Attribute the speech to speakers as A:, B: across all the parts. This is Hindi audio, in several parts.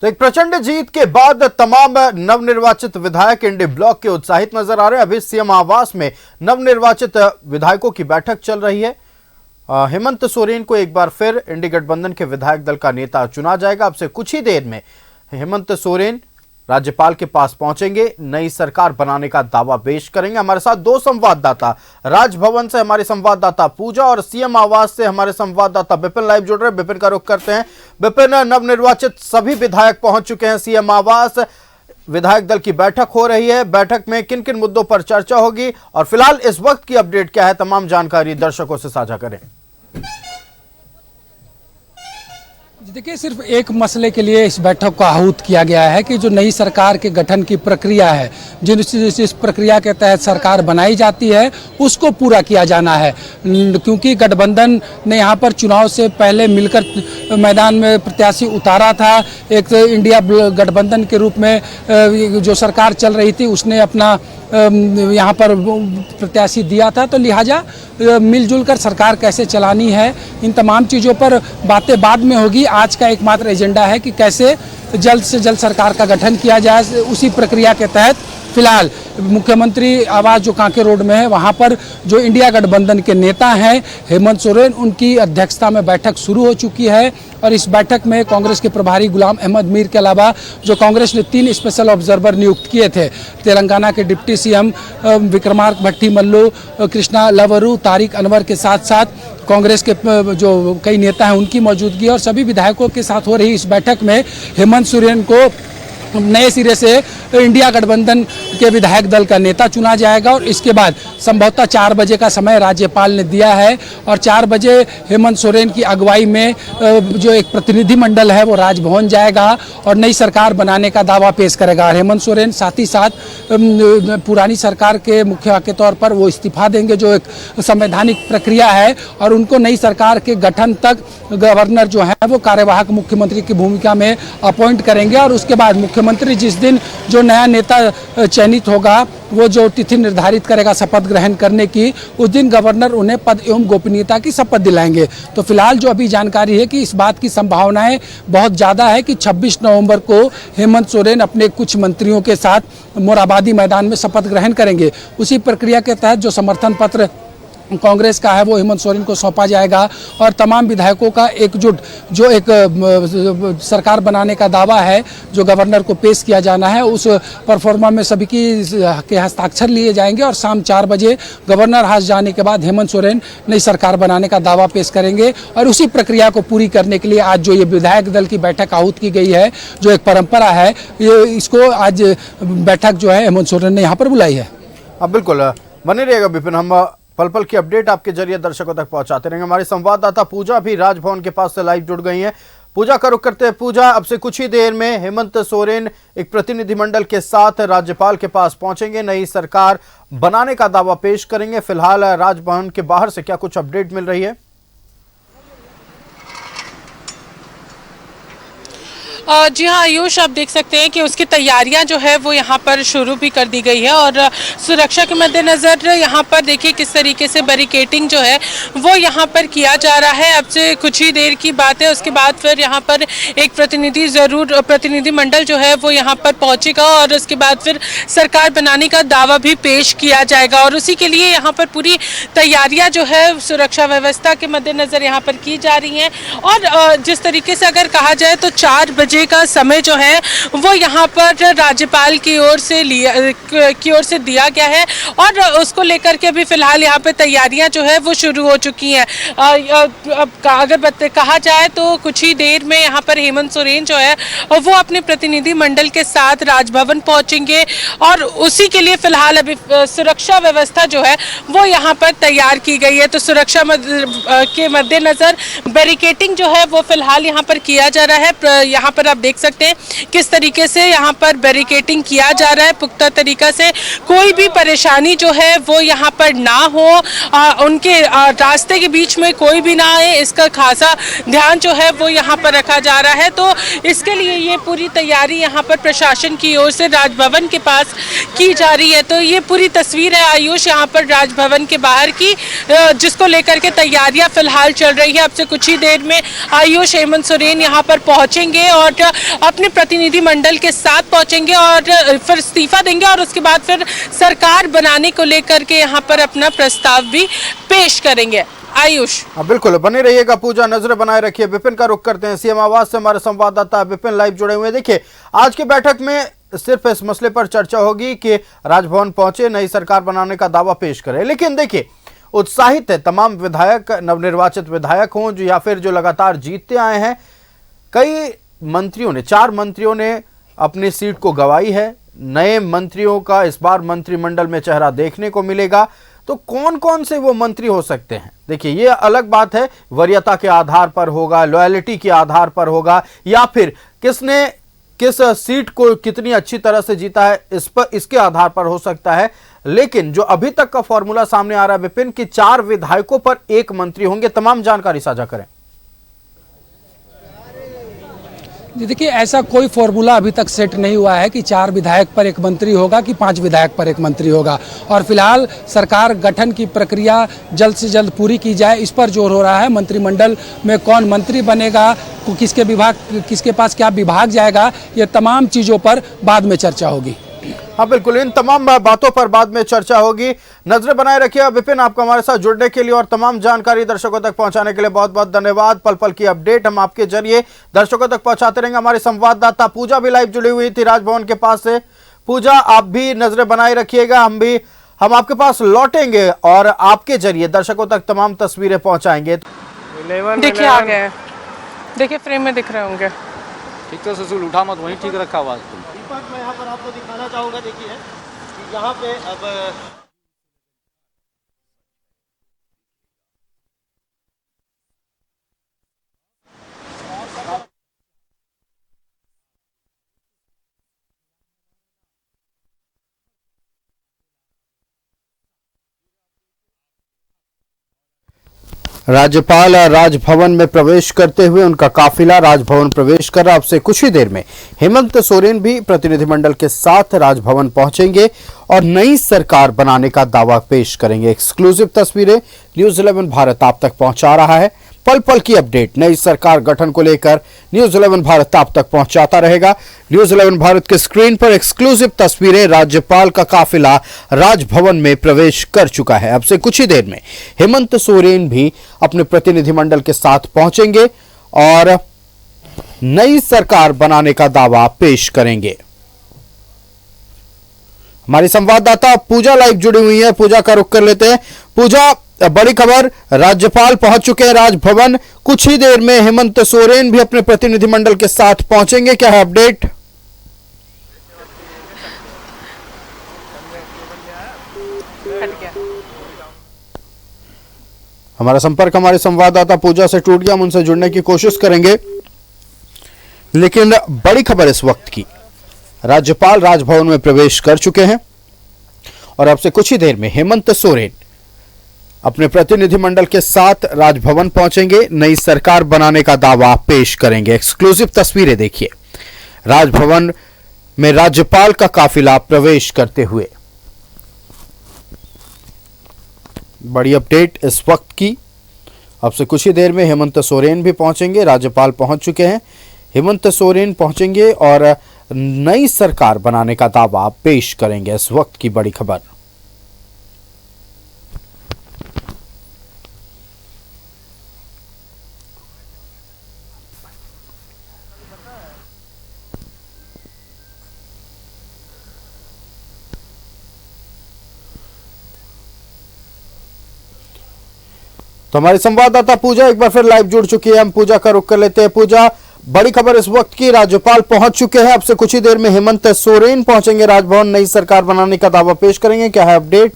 A: तो एक प्रचंड जीत के बाद तमाम नवनिर्वाचित विधायक इंडी ब्लॉक के उत्साहित नजर आ रहे हैं। अभी सीएम आवास में नवनिर्वाचित विधायकों की बैठक चल रही है। हेमंत सोरेन को एक बार फिर इंडी गठबंधन के विधायक दल का नेता चुना जाएगा। अब से कुछ ही देर में हेमंत सोरेन राज्यपाल के पास पहुंचेंगे, नई सरकार बनाने का दावा पेश करेंगे। हमारे साथ दो संवाददाता, राजभवन से हमारे संवाददाता पूजा और सीएम आवास से हमारे संवाददाता विपिन लाइव जुड़ रहे हैं। विपिन का रुख करते हैं। विपिन, नवनिर्वाचित सभी विधायक पहुंच चुके हैं सीएम आवास, विधायक दल की बैठक हो रही है। बैठक में किन किन मुद्दों पर चर्चा होगी और फिलहाल इस वक्त की अपडेट क्या है, तमाम जानकारी दर्शकों से साझा करें।
B: देखिए, सिर्फ एक मसले के लिए इस बैठक को आहूत किया गया है कि जो नई सरकार के गठन की प्रक्रिया है, जिस प्रक्रिया के तहत सरकार बनाई जाती है, उसको पूरा किया जाना है। क्योंकि गठबंधन ने यहाँ पर चुनाव से पहले मिलकर मैदान में प्रत्याशी उतारा था। एक इंडिया गठबंधन के रूप में जो सरकार चल रही थी उसने अपना यहाँ पर प्रत्याशी दिया था। तो लिहाजा मिलजुल कर सरकार कैसे चलानी है, इन तमाम चीज़ों पर बातें बाद में होगी। आज का एकमात्र एजेंडा है कि कैसे जल्द से जल्द सरकार का गठन किया जाए। उसी प्रक्रिया के तहत फिलहाल मुख्यमंत्री आवास जो कांके रोड में है, वहां पर जो इंडिया गठबंधन के नेता हैं हेमंत सोरेन, उनकी अध्यक्षता में बैठक शुरू हो चुकी है। और इस बैठक में कांग्रेस के प्रभारी गुलाम अहमद मीर के अलावा जो कांग्रेस ने 3 स्पेशल ऑब्जर्वर नियुक्त किए थे, तेलंगाना के डिप्टी सीएम विक्रमार्क भट्टी मल्लू, कृष्णा लवरू, तारिक अनवर के साथ साथ कांग्रेस के जो कई नेता हैं उनकी मौजूदगी और सभी विधायकों के साथ हो रही इस बैठक में हेमंत सोरेन को नए सिरे से इंडिया गठबंधन के विधायक दल का नेता चुना जाएगा। और इसके बाद संभवतः 4 बजे का समय राज्यपाल ने दिया है और 4 बजे हेमंत सोरेन की अगुवाई में जो एक प्रतिनिधिमंडल है वो राजभवन जाएगा और नई सरकार बनाने का दावा पेश करेगा। और हेमंत सोरेन साथ ही साथ पुरानी सरकार के मुखिया के तौर पर वो इस्तीफा देंगे, जो एक संवैधानिक प्रक्रिया है, और उनको नई सरकार के गठन तक गवर्नर जो है वो कार्यवाहक मुख्यमंत्री की भूमिका में अपॉइंट करेंगे। और उसके बाद मुख्यमंत्री जिस दिन जो नया नेता चयनित होगा, वो जो तिथि निर्धारित करेगा शपथ ग्रहण करने की, उस दिन गवर्नर उन्हें पद एवं गोपनीयता की शपथ दिलाएंगे। तो फिलहाल जो अभी जानकारी है कि इस बात की संभावनाएं बहुत ज़्यादा है कि 26 नवंबर को हेमंत सोरेन अपने कुछ मंत्रियों के साथ मोरहाबादी मैदान में शपथ ग्रहण करेंगे। उसी प्रक्रिया के तहत जो समर्थन पत्र कांग्रेस का है वो हेमंत सोरेन को सौंपा जाएगा और तमाम विधायकों का एकजुट जो एक सरकार बनाने का दावा है जो गवर्नर को पेश किया जाना है, उस परफॉर्मा में सभी के हस्ताक्षर लिए जाएंगे। और शाम 4 बजे गवर्नर हाउस जाने के बाद हेमंत सोरेन नई सरकार बनाने का दावा पेश करेंगे। और उसी प्रक्रिया को पूरी करने के लिए आज जो ये विधायक दल की बैठक आहूत की गई है, जो एक परंपरा है, ये इसको आज बैठक जो है हेमंत सोरेन ने यहाँ पर बुलाई है।
A: अब बिल्कुल बने रहिएगा विपिन, हम पल पल की अपडेट आपके जरिए दर्शकों तक पहुंचाते रहेंगे। हमारी संवाददाता पूजा भी राजभवन के पास से लाइव जुड़ गई हैं। पूजा का रुख करते हैं। पूजा, अब से कुछ ही देर में हेमंत सोरेन एक प्रतिनिधिमंडल के साथ राज्यपाल के पास पहुंचेंगे, नई सरकार बनाने का दावा पेश करेंगे। फिलहाल राजभवन के बाहर से क्या कुछ अपडेट मिल रही है?
C: जी हाँ आयुष, आप देख सकते हैं कि उसकी तैयारियां जो है वो यहाँ पर शुरू भी कर दी गई है। और सुरक्षा के मद्देनज़र यहाँ पर देखिए किस तरीके से बैरिकेडिंग जो है वो यहाँ पर किया जा रहा है। अब से कुछ ही देर की बात है, उसके बाद फिर यहाँ पर एक प्रतिनिधिमंडल जो है वो यहाँ पर पहुँचेगा और उसके बाद फिर सरकार बनाने का दावा भी पेश किया जाएगा। और उसी के लिए यहाँ पर पूरी तैयारियाँ जो है सुरक्षा व्यवस्था के मद्देनज़र यहाँ पर की जा रही हैं। और जिस तरीके से अगर कहा जाए तो 4 बजे का समय जो है वो यहाँ पर राज्यपाल की ओर से दिया गया है और उसको लेकर के भी फिलहाल यहाँ पे तैयारियां जो है वो शुरू हो चुकी हैं। अब अगर कहा जाए तो कुछ ही देर में यहाँ पर हेमंत सोरेन जो है वो अपने प्रतिनिधि मंडल के साथ राजभवन पहुंचेंगे और उसी के लिए फिलहाल अभी सुरक्षा व्यवस्था जो है वो यहाँ पर तैयार की गई है। तो सुरक्षा के मद्देनजर बैरिकेडिंग जो है वो फिलहाल यहाँ पर किया जा रहा है। यहाँ पर आप देख सकते हैं किस तरीके से यहाँ पर बैरिकेडिंग किया जा रहा है पुख्ता तरीका से, कोई भी परेशानी जो है वो यहाँ पर ना हो, उनके रास्ते के बीच में कोई भी ना आए, इसका खासा ध्यान जो है वो यहाँ पर रखा जा रहा है। तो इसके लिए ये पूरी तैयारी यहाँ पर प्रशासन की ओर से राजभवन के पास की जा रही है। तो ये पूरी तस्वीर है आयुष यहाँ पर राजभवन के बाहर की, जिसको लेकर के तैयारियां फिलहाल चल रही है। अब से कुछ ही देर में आयुष हेमंत सोरेन यहाँ पर पहुंचेंगे और और अपने प्रतिनिधि मंडल के साथ पहुंचेंगे और फिर इस्तीफा देंगे और उसके बाद फिर सरकार बनाने को लेकर के यहाँ पर अपना प्रस्ताव भी पेश करेंगे। आयुष,
A: बिल्कुल बने रहिएगा पूजा, नजर बनाए रखिए। विपिन का रुख करते हैं सीएम आवास से, हमारे संवाददाता विपिन लाइव जुड़े हुए हैं। देखिए, आज की बैठक में सिर्फ इस मसले पर चर्चा होगी कि राजभवन पहुंचे, नई सरकार बनाने का दावा पेश करें। लेकिन देखिए, उत्साहित है तमाम विधायक, नवनिर्वाचित विधायक हों जो या फिर जो लगातार जीतते आए हैं। कई मंत्रियों ने, 4 मंत्रियों ने अपनी सीट को गंवाई है। नए मंत्रियों का इस बार मंत्रिमंडल में चेहरा देखने को मिलेगा। तो कौन कौन से वो मंत्री हो सकते हैं? देखिए, ये अलग बात है, वरीयता के आधार पर होगा, लॉयल्टी के आधार पर होगा, या फिर किसने किस सीट को कितनी अच्छी तरह से जीता है इसके आधार पर हो सकता है। लेकिन जो अभी तक का फॉर्मूला सामने आ रहा है विपिन, कि 4 विधायकों पर 1 मंत्री होंगे। तमाम जानकारी साझा करें।
B: जी देखिए, ऐसा कोई फॉर्मूला अभी तक सेट नहीं हुआ है कि 4 विधायक पर 1 मंत्री होगा कि 5 विधायक पर 1 मंत्री होगा। और फिलहाल सरकार गठन की प्रक्रिया जल्द से जल्द पूरी की जाए, इस पर जोर हो रहा है। मंत्रिमंडल में कौन मंत्री बनेगा, किसके पास क्या विभाग जाएगा, ये तमाम चीज़ों पर बाद में चर्चा होगी।
A: हाँ बिल्कुल, इन तमाम बातों पर बाद में चर्चा होगी। नजर बनाए रखिए। विपिन, आपको हमारे साथ जुड़ने के लिए और तमाम जानकारी दर्शकों तक पहुंचाने के लिए बहुत बहुत धन्यवाद। पल पल की अपडेट हम आपके जरिए दर्शकों तक पहुंचाते रहेंगे। हमारी संवाददाता पूजा भी लाइव जुड़ी हुई थी राजभवन के पास से। पूजा, आप भी नजर बनाए रखिएगा, हम आपके पास लौटेंगे और आपके जरिए दर्शकों तक तमाम तस्वीरें पहुंचाएंगे।
C: देखिए आ गए, देखिए फ्रेम में दिख रहे होंगे।
D: ठीक तो ससुर उठा मत, वहीं ठीक रखा आवाज।
E: मैं यहाँ पर आपको दिखाना चाहूँगा। देखिए कि यहाँ पे अब
A: राज्यपाल राजभवन में प्रवेश करते हुए उनका काफिला राजभवन प्रवेश कर रहा। अब से कुछ ही देर में हेमंत सोरेन भी प्रतिनिधिमंडल के साथ राजभवन पहुंचेंगे और नई सरकार बनाने का दावा पेश करेंगे। एक्सक्लूसिव तस्वीरें न्यूज़ 11 भारत आप तक पहुंचा रहा है। पल पल की अपडेट नई सरकार गठन को लेकर न्यूज़ 11 भारत आप तक पहुंचाता रहेगा। न्यूज़ 11 भारत के स्क्रीन पर एक्सक्लूसिव तस्वीरें, राज्यपाल का काफिला राजभवन में प्रवेश कर चुका है। अब से कुछ ही देर में हेमंत सोरेन भी अपने प्रतिनिधिमंडल के साथ पहुंचेंगे और नई सरकार बनाने का दावा पेश करेंगे। हमारी संवाददाता पूजा लाइव जुड़ी हुई है, पूजा का रुख कर लेते हैं। पूजा, बड़ी खबर, राज्यपाल पहुंच चुके हैं राजभवन। कुछ ही देर में हेमंत सोरेन भी अपने प्रतिनिधिमंडल के साथ पहुंचेंगे, क्या है अपडेट? हमारा संपर्क हमारे संवाददाता पूजा से टूट गया, हम उनसे जुड़ने की कोशिश करेंगे। लेकिन बड़ी खबर इस वक्त की, राज्यपाल राजभवन में प्रवेश कर चुके हैं और अब से कुछ ही देर में हेमंत सोरेन अपने प्रतिनिधिमंडल के साथ राजभवन पहुंचेंगे, नई सरकार बनाने का दावा पेश करेंगे। एक्सक्लूसिव तस्वीरें देखिए, राजभवन में राज्यपाल का काफिला प्रवेश करते हुए। बड़ी अपडेट इस वक्त की, अब से कुछ ही देर में हेमंत सोरेन भी पहुंचेंगे। राज्यपाल पहुंच चुके हैं, हेमंत सोरेन पहुंचेंगे और नई सरकार बनाने का दावा पेश करेंगे। इस वक्त की बड़ी खबर। तो हमारी संवाददाता पूजा एक बार फिर लाइव जुड़ चुकी है, हम पूजा का रुख कर लेते हैं। पूजा, बड़ी खबर इस वक्त की, राज्यपाल पहुंच चुके हैं। अब से कुछ ही देर में हेमंत सोरेन पहुंचेंगे राजभवन, नई सरकार बनाने का दावा पेश करेंगे, क्या है अपडेट?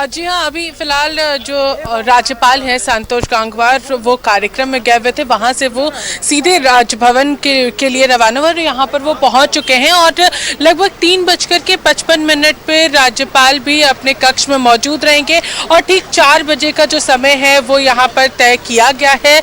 C: जी हाँ, अभी फिलहाल जो राज्यपाल हैं संतोष गंगवार, वो कार्यक्रम में गए हुए थे, वहाँ से वो सीधे राजभवन के लिए रवाना हुए और यहाँ पर वो पहुँच चुके हैं और लगभग 3:55 पे राज्यपाल भी अपने कक्ष में मौजूद रहेंगे और ठीक 4 बजे का जो समय है वो यहाँ पर तय किया गया है।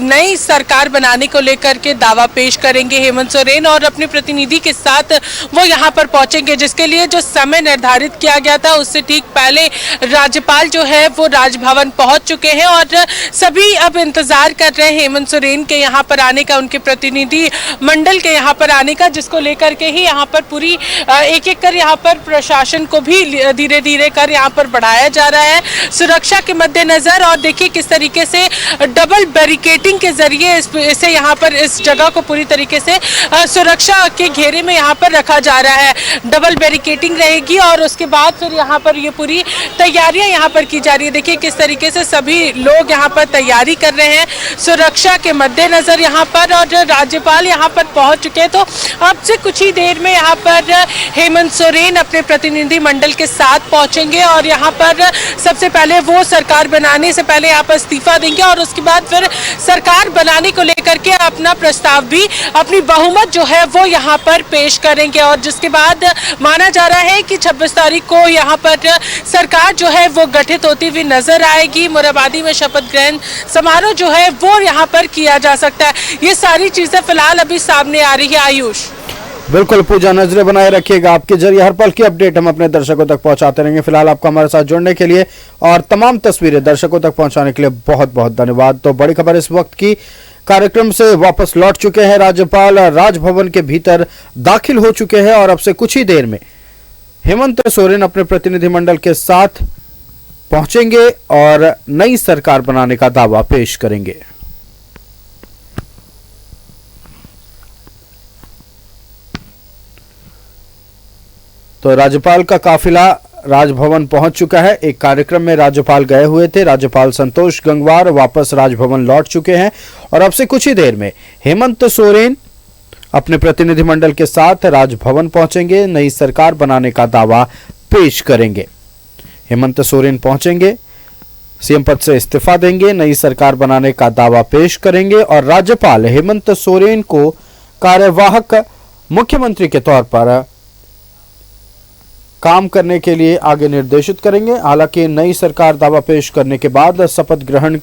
C: नई सरकार बनाने को लेकर के दावा पेश करेंगे हेमंत सोरेन और अपने प्रतिनिधि के साथ वो यहाँ पर पहुँचेंगे, जिसके लिए जो समय निर्धारित किया गया था उससे ठीक पहले राज्यपाल जो है वो राजभवन पहुंच चुके हैं और सभी अब इंतजार कर रहे हैं हेमंत सोरेन के यहाँ पर आने का, उनके प्रतिनिधि मंडल के यहाँ पर आने का, जिसको लेकर के ही यहाँ पर पूरी एक एक कर यहाँ पर प्रशासन को भी धीरे धीरे कर यहाँ पर बढ़ाया जा रहा है सुरक्षा के मद्देनजर। और देखिए किस तरीके से डबल बैरिकेडिंग के जरिए इसे यहाँ पर इस जगह को पूरी तरीके से सुरक्षा के घेरे में यहाँ पर रखा जा रहा है। डबल बैरिकेडिंग रहेगी और उसके बाद फिर यहाँ पर ये पूरी तैयारियां यहाँ पर की जा रही है। देखिए किस तरीके से सभी लोग यहाँ पर तैयारी कर रहे हैं सुरक्षा के मद्देनजर यहाँ पर, और राज्यपाल यहाँ पर पहुंच चुके हैं। तो अब से कुछ ही देर में यहाँ पर हेमंत सोरेन अपने प्रतिनिधि मंडल के साथ पहुंचेंगे और यहाँ पर सबसे पहले वो सरकार बनाने से पहले यहाँ पर इस्तीफा देंगे और उसके बाद फिर सरकार बनाने को लेकर के अपना प्रस्ताव भी, अपनी बहुमत जो है वो यहाँ पर पेश करेंगे। और जिसके बाद माना जा रहा है कि 26 तारीख को यहाँ पर सरकार जो है वो गठित होती हुई नजर आएगी। मोरहाबादी में शपथ ग्रहण समारोह जो है वो यहाँ पर किया जा सकता है। ये सारी चीजें फिलहाल अभी सामने आ रही है। आयुष,
A: बिल्कुल पूजा, नजरें बनाए रखिएगा। आपके जरिए हर पल की अपडेट हम अपने दर्शकों तक पहुंचाते रहेंगे। फिलहाल आपका हमारे साथ जुड़ने के लिए और तमाम तस्वीरें दर्शकों तक पहुंचाने के लिए बहुत बहुत धन्यवाद। तो बड़ी खबर इस वक्त की, कार्यक्रम से वापस लौट चुके हैं राज्यपाल, राजभवन के भीतर दाखिल हो चुके हैं और अब से कुछ ही देर में हेमंत सोरेन अपने प्रतिनिधिमंडल के साथ पहुंचेंगे और नई सरकार बनाने का दावा पेश करेंगे। तो राज्यपाल का काफिला राजभवन पहुंच चुका है। एक कार्यक्रम में राज्यपाल गए हुए थे। राज्यपाल संतोष गंगवार वापस राजभवन लौट चुके हैं और अब से कुछ ही देर में हेमंत सोरेन अपने प्रतिनिधिमंडल के साथ राजभवन पहुंचेंगे, नई सरकार बनाने का दावा पेश करेंगे। हेमंत सोरेन पहुंचेंगे, सीएम पद से इस्तीफा देंगे, नई सरकार बनाने का दावा पेश करेंगे और राज्यपाल हेमंत सोरेन को कार्यवाहक मुख्यमंत्री के तौर पर काम करने के लिए आगे निर्देशित करेंगे। हालांकि नई सरकार दावा पेश करने के बाद शपथ ग्रहण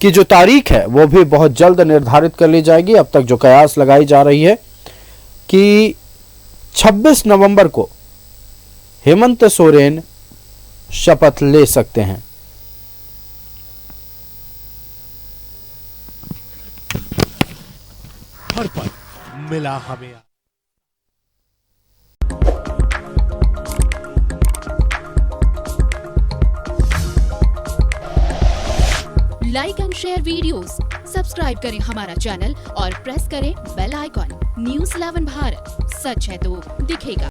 A: की जो तारीख है वो भी बहुत जल्द निर्धारित कर ली जाएगी। अब तक जो कयास लगाई जा रही है कि 26 नवंबर को हेमंत सोरेन शपथ ले सकते हैं।
F: हर पल मिला हमें।
G: Like and share videos, subscribe करें हमारा चैनल और प्रेस करें बेल आइकॉन। न्यूज़ 11 भारत, सच है तो दिखेगा।